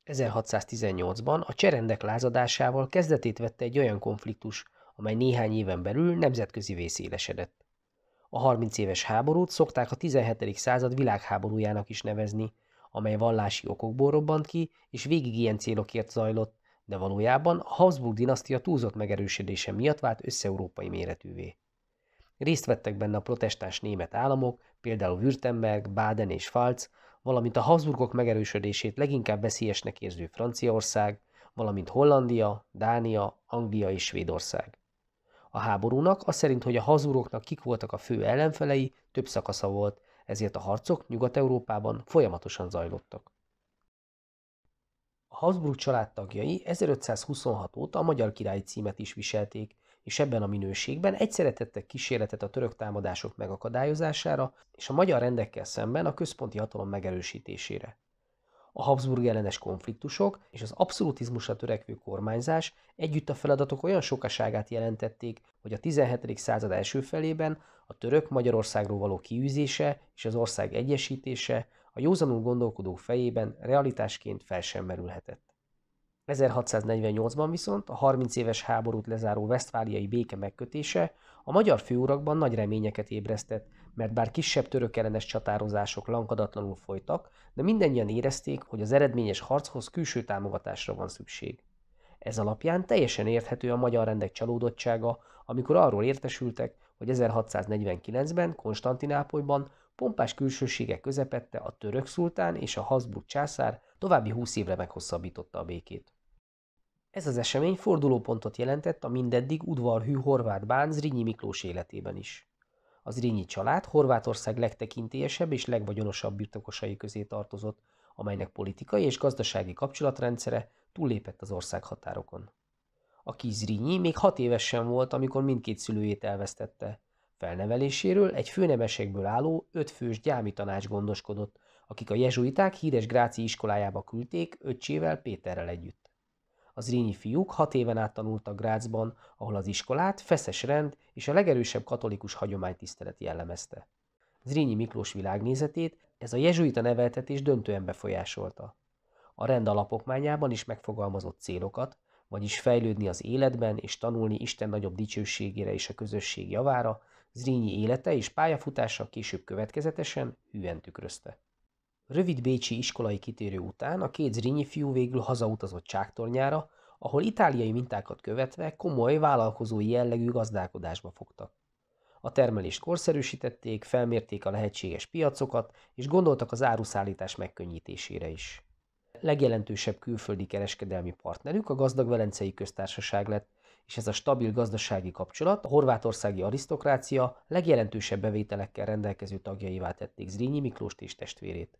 1618-ban a cserendek lázadásával kezdetét vette egy olyan konfliktus, amely néhány éven belül nemzetközivé szélesedett. A 30 éves háborút szokták a 17. század világháborújának is nevezni, amely vallási okokból robbant ki, és végig ilyen célokért zajlott, de valójában a Habsburg-dinasztia túlzott megerősödése miatt vált összeurópai méretűvé. Részt vettek benne a protestáns német államok, például Württemberg, Baden és Pfalz, valamint a Habsburgok megerősödését leginkább veszélyesnek érző Franciaország, valamint Hollandia, Dánia, Anglia és Svédország. A háborúnak az szerint, hogy a Habsburgoknak kik voltak a fő ellenfelei, több szakasza volt, ezért a harcok Nyugat-Európában folyamatosan zajlottak. A Habsburg család tagjai 1526 óta a magyar királyi címet is viselték, és ebben a minőségben egyszerre tettek kísérletet a török támadások megakadályozására és a magyar rendekkel szemben a központi hatalom megerősítésére. A Habsburg ellenes konfliktusok és az abszolutizmusra törekvő kormányzás együtt a feladatok olyan sokaságát jelentették, hogy a 17. század első felében a török Magyarországról való kiűzése és az ország egyesítése a józanul gondolkodók fejében realitásként fel sem merülhetett. 1648-ban viszont a 30 éves háborút lezáró vesztfáliai béke megkötése a magyar főurakban nagy reményeket ébresztett, mert bár kisebb török ellenes csatározások lankadatlanul folytak, de mindannyian érezték, hogy az eredményes harchoz külső támogatásra van szükség. Ez alapján teljesen érthető a magyar rendek csalódottsága, amikor arról értesültek, hogy 1649-ben Konstantinápolyban pompás külsőségek közepette a török szultán és a Habsburg császár további 20 évre meghosszabbította a békét. Ez az esemény fordulópontot jelentett a mindeddig udvarhű horvát bán Zrínyi Miklós életében is. A Zrínyi család Horvátország legtekintélyesebb és legvagyonosabb birtokosai közé tartozott, amelynek politikai és gazdasági kapcsolatrendszere túllépett az ország határokon. A kis Zrínyi még 6 éves sem volt, amikor mindkét szülőjét elvesztette. Felneveléséről egy főnemesekből álló 5 fős gyámi tanács gondoskodott, akik a jezsuiták híres gráci iskolájába küldték öccsével Péterrel együtt. A Zrínyi fiúk 6 éven át tanultak Grazban, ahol az iskolát feszes rend és a legerősebb katolikus hagyománytisztelet jellemezte. Zrínyi Miklós világnézetét ez a jezsuita neveltetés döntően befolyásolta. A rend alapokmányában is megfogalmazott célokat, vagyis fejlődni az életben és tanulni Isten nagyobb dicsőségére és a közösség javára, Zrínyi élete és pályafutása később következetesen hűen tükrözte. Rövid bécsi iskolai kitérő után a két Zrínyi fiú végül hazautazott Csáktornyára, ahol itáliai mintákat követve komoly vállalkozói jellegű gazdálkodásba fogtak. A termelést korszerűsítették, felmérték a lehetséges piacokat, és gondoltak az áruszállítás megkönnyítésére is. Legjelentősebb külföldi kereskedelmi partnerük a gazdag Velencei Köztársaság lett, és ez a stabil gazdasági kapcsolat a horvátországi arisztokrácia legjelentősebb bevételekkel rendelkező tagjaivá tették Zrínyi Miklóst és testvérét.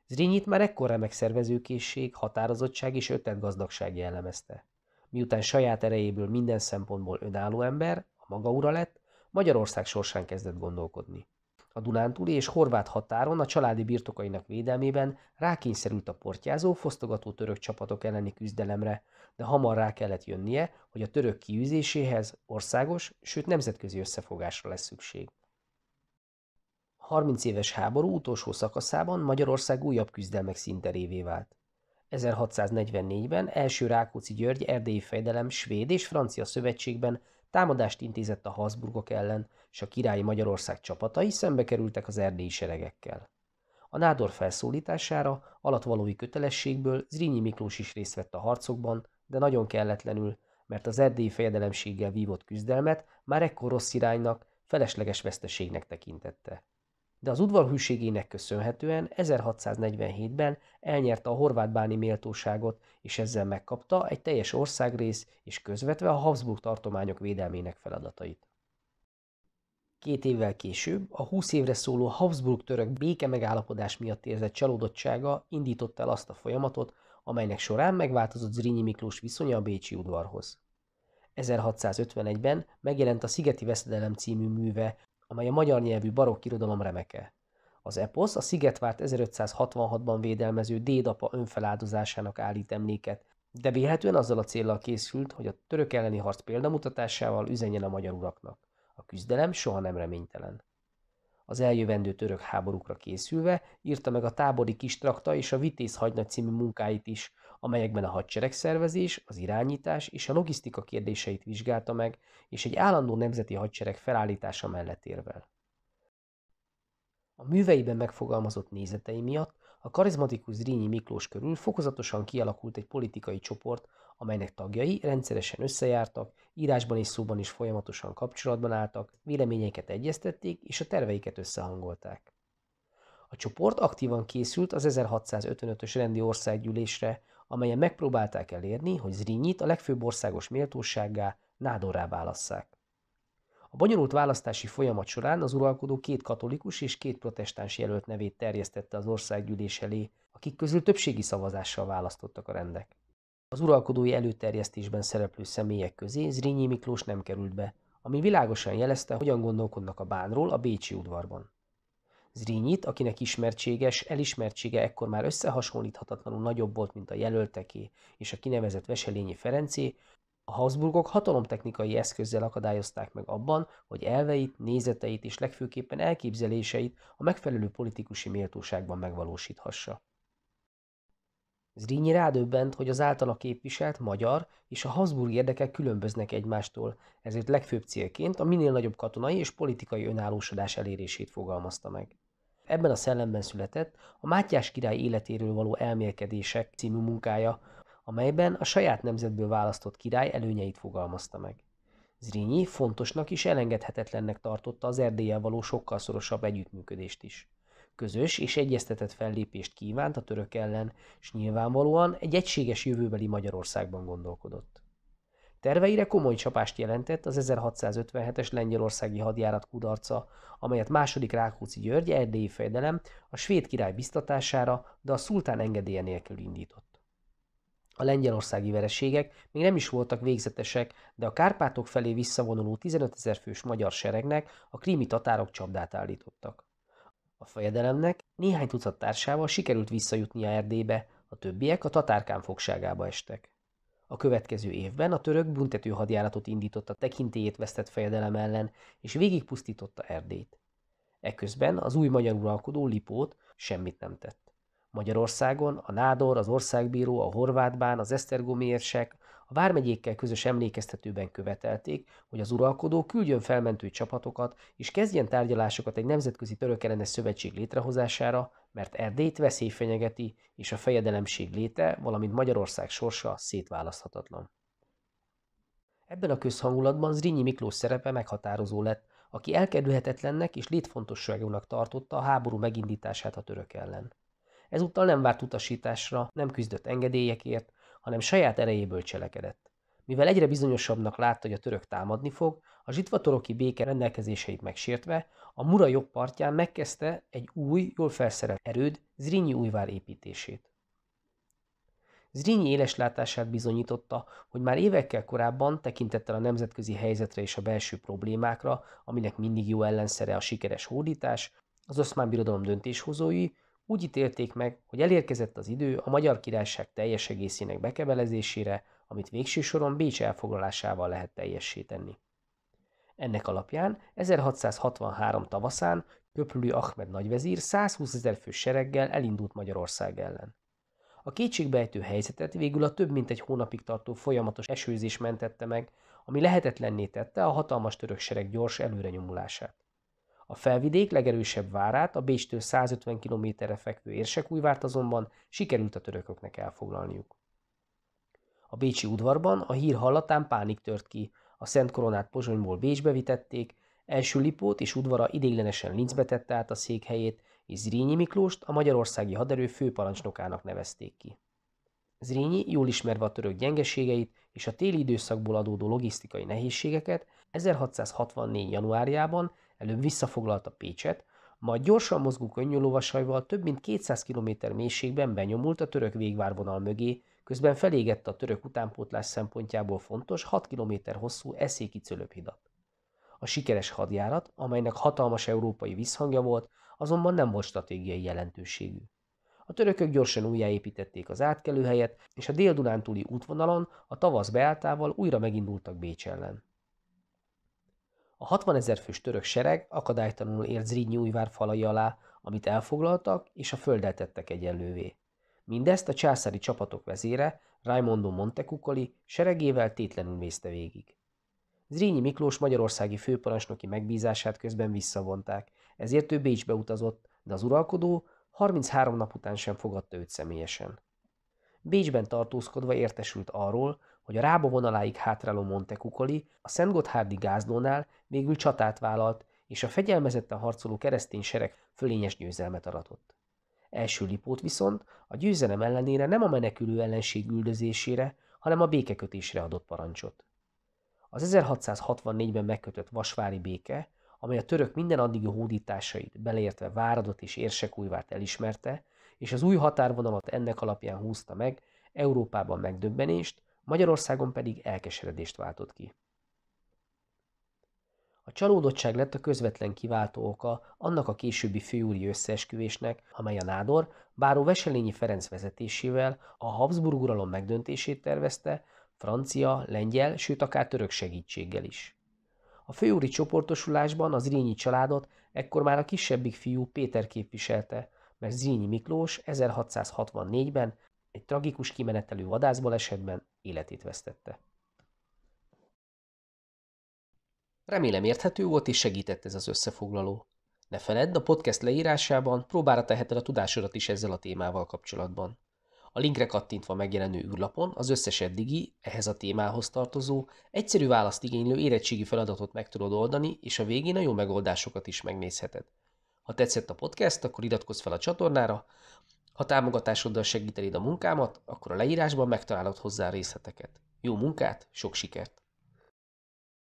Zrinyit már ekkor remek szervezőkészség, határozottság és ötletgazdagság jellemezte. Miután saját erejéből minden szempontból önálló ember, a maga ura lett, Magyarország sorsán kezdett gondolkodni. A dunántúli és horvát határon a családi birtokainak védelmében rákényszerült a portyázó, fosztogató török csapatok elleni küzdelemre, de hamar rá kellett jönnie, hogy a török kiűzéséhez országos, sőt nemzetközi összefogásra lesz szükség. A 30 éves háború utolsó szakaszában Magyarország újabb küzdelmek színterévé vált. 1644-ben első Rákóczi György erdélyi fejedelem svéd és francia szövetségben támadást intézett a Habsburgok ellen, és a királyi Magyarország csapatai szembe kerültek az erdélyi seregekkel. A nádor felszólítására, alattvalói kötelességből Zrínyi Miklós is részt vett a harcokban, de nagyon kelletlenül, mert az erdélyi fejedelemséggel vívott küzdelmet már ekkor rossz iránynak, felesleges veszteségnek tekintette. De az udvarhűségének köszönhetően 1647-ben elnyerte a horvátbáni méltóságot, és ezzel megkapta egy teljes országrész és közvetve a Habsburg tartományok védelmének feladatait. 2 évvel később a 20 évre szóló Habsburg-török béke megállapodás miatt érzett csalódottsága indította el azt a folyamatot, amelynek során megváltozott Zrínyi Miklós viszonya a bécsi udvarhoz. 1651-ben megjelent a Szigeti Veszedelem című műve, amely a magyar nyelvű barokk irodalom remeke. Az eposz a Szigetvárt 1566-ban védelmező dédapa önfeláldozásának állít emléket, de vélhetően azzal a céllal készült, hogy a török elleni harc példamutatásával üzenjen a magyar uraknak. A küzdelem soha nem reménytelen. Az eljövendő török háborúkra készülve írta meg a Tábori kis trakta és a Vitéz hadnagy című munkáit is, amelyekben a hadseregszervezés, az irányítás és a logisztika kérdéseit vizsgálta meg, és egy állandó nemzeti hadsereg felállítása mellett érvel. A műveiben megfogalmazott nézetei miatt a karizmatikus Zrínyi Miklós körül fokozatosan kialakult egy politikai csoport, amelynek tagjai rendszeresen összejártak, írásban és szóban is folyamatosan kapcsolatban álltak, véleményeiket egyeztették és a terveiket összehangolták. A csoport aktívan készült az 1655-ös rendi országgyűlésre, amelyen megpróbálták elérni, hogy Zrínyit a legfőbb országos méltósággá, nádorrá válasszák. A bonyolult választási folyamat során az uralkodó 2 katolikus és 2 protestáns jelölt nevét terjesztette az országgyűlés elé, akik közül többségi szavazással választottak a rendek. Az uralkodói előterjesztésben szereplő személyek közé Zrínyi Miklós nem került be, ami világosan jelezte, hogyan gondolkodnak a bánról a bécsi udvarban. Zrínyit, akinek elismertsége ekkor már összehasonlíthatatlanul nagyobb volt, mint a jelölteké és a kinevezett Wesselényi Ferencé, a Habsburgok hatalomtechnikai eszközzel akadályozták meg abban, hogy elveit, nézeteit és legfőképpen elképzeléseit a megfelelő politikusi méltóságban megvalósíthassa. Zrínyi rádöbbent, hogy az általa képviselt magyar és a Habsburg érdekek különböznek egymástól, ezért legfőbb célként a minél nagyobb katonai és politikai önállósodás elérését fogalmazta meg. Ebben a szellemben született a Mátyás király életéről való elmélkedések című munkája, amelyben a saját nemzetből választott király előnyeit fogalmazta meg. Zrínyi fontosnak és elengedhetetlennek tartotta az Erdéllyel való sokkal szorosabb együttműködést is. Közös és egyeztetett fellépést kívánt a török ellen, és nyilvánvalóan egy egységes jövőbeli Magyarországban gondolkodott. Terveire komoly csapást jelentett az 1657-es lengyelországi hadjárat kudarca, amelyet II. Rákóczi György erdélyi fejedelem a svéd király biztatására, de a szultán engedélye nélkül indított. A lengyelországi vereségek még nem is voltak végzetesek, de a Kárpátok felé visszavonuló 15 000 fős magyar seregnek a krími tatárok csapdát állítottak. A fejedelemnek néhány tucat társával sikerült visszajutnia Erdélybe, a többiek a tatárkán fogságába estek. A következő évben a török büntető hadjáratot indított a tekintélyét vesztett fejedelem ellen, és végigpusztította Erdélyt. Eközben az új magyar uralkodó Lipót semmit nem tett. Magyarországon a nádor, az országbíró, a horvátbán, az esztergomi érsek a vármegyékkel közös emlékeztetőben követelték, hogy az uralkodó küldjön felmentő csapatokat és kezdjen tárgyalásokat egy nemzetközi törökellenes szövetség létrehozására, mert Erdélyt veszély fenyegeti, és a fejedelemség léte, valamint Magyarország sorsa szétválaszthatatlan. Ebben a közhangulatban Zrínyi Miklós szerepe meghatározó lett, aki elkerülhetetlennek és létfontosságúnak tartotta a háború megindítását a török ellen. Ezúttal nem várt utasításra, nem küzdött engedélyekért, hanem saját erejéből cselekedett. Mivel egyre bizonyosabbnak látta, hogy a török támadni fog, a zsitvatoroki béke rendelkezéseit megsértve, a Mura jobb partján megkezdte egy új, jól felszerelt erőd, Zrínyi újvár építését. Zrínyi éleslátását bizonyította, hogy már évekkel korábban tekintettel a nemzetközi helyzetre és a belső problémákra, aminek mindig jó ellenszere a sikeres hódítás, az Oszmán Birodalom döntéshozói úgy ítélték meg, hogy elérkezett az idő a Magyar Királyság teljes egészének bekebelezésére, amit végső soron Bécs elfoglalásával lehet teljessé tenni. Ennek alapján 1663 tavaszán Köprülü Ahmed nagyvezír 120 000 fős sereggel elindult Magyarország ellen. A kétségbeejtő helyzetet végül a több mint egy hónapig tartó folyamatos esőzés mentette meg, ami lehetetlenné tette a hatalmas török sereg gyors előrenyomulását. A felvidék legerősebb várát, a Bécstől 150 kilométerre fekvő Érsekújvárt azonban sikerült a törököknek elfoglalniuk. A bécsi udvarban a hír hallatán pánik tört ki, a Szent Koronát Pozsonyból Bécsbe vitették, első Lipót és udvara ideiglenesen Linzbe tette át a székhelyét, és Zrínyi Miklóst a magyarországi haderő főparancsnokának nevezték ki. Zrínyi, jól ismerve a török gyengeségeit és a téli időszakból adódó logisztikai nehézségeket, 1664. januárjában előbb visszafoglalta Pécset, majd gyorsan mozgó könnyűlovasaival több mint 200 km mélységben benyomult a török végvárvonal mögé, közben felégette a török utánpótlás szempontjából fontos 6 km hosszú Eszéki Cölöphidat. A sikeres hadjárat, amelynek hatalmas európai visszhangja volt, azonban nem volt stratégiai jelentőségű. A törökök gyorsan újjáépítették az átkelőhelyet, és a Dél-Dunántúli útvonalon a tavasz beálltával újra megindultak Bécs ellen. A 60 000 fős török sereg akadálytalanul ért Zrínyi újvár falai alá, amit elfoglaltak és a földdel tettek egyenlővé. Mindezt a császári csapatok vezére, Raimondo Montecuccoli seregével tétlenül nézte végig. Zrínyi Miklós magyarországi főparancsnoki megbízását közben visszavonták, ezért ő Bécsbe utazott, de az uralkodó 33 nap után sem fogadta őt személyesen. Bécsben tartózkodva értesült arról, hogy a Rába vonaláig hátráló Montecuccoli a Szentgotthárdi Gázdónál végül csatát vállalt, és a fegyelmezetten harcoló keresztény sereg fölényes győzelmet aratott. Első Lipót viszont a győzelem ellenére nem a menekülő ellenség üldözésére, hanem a békekötésre adott parancsot. Az 1664-ben megkötött vasvári béke, amely a török minden addigi hódításait, beleértve Váradot és Érsekújvárt elismerte, és az új határvonalat ennek alapján húzta meg, Európában megdöbbenést, Magyarországon pedig elkeseredést váltott ki. A csalódottság lett a közvetlen kiváltó oka annak a későbbi főúri összeesküvésnek, amely a nádor báró Wesselényi Ferenc vezetésével a Habsburg uralom megdöntését tervezte, francia, lengyel, sőt akár török segítséggel is. A főúri csoportosulásban az Zrínyi családot ekkor már a kisebbik fiú Péter képviselte, mert Zrínyi Miklós 1664-ben egy tragikus kimenetelő vadászbalesetben életét vesztette. Remélem érthető volt és segített ez az összefoglaló. Ne feledd, a podcast leírásában próbára teheted a tudásodat is ezzel a témával kapcsolatban. A linkre kattintva megjelenő űrlapon az összes eddigi, ehhez a témához tartozó, egyszerű választ igénylő érettségi feladatot meg tudod oldani, és a végén a jó megoldásokat is megnézheted. Ha tetszett a podcast, akkor iratkozz fel a csatornára, ha támogatásoddal segítenéd a munkámat, akkor a leírásban megtalálod hozzá részleteket. Jó munkát, sok sikert!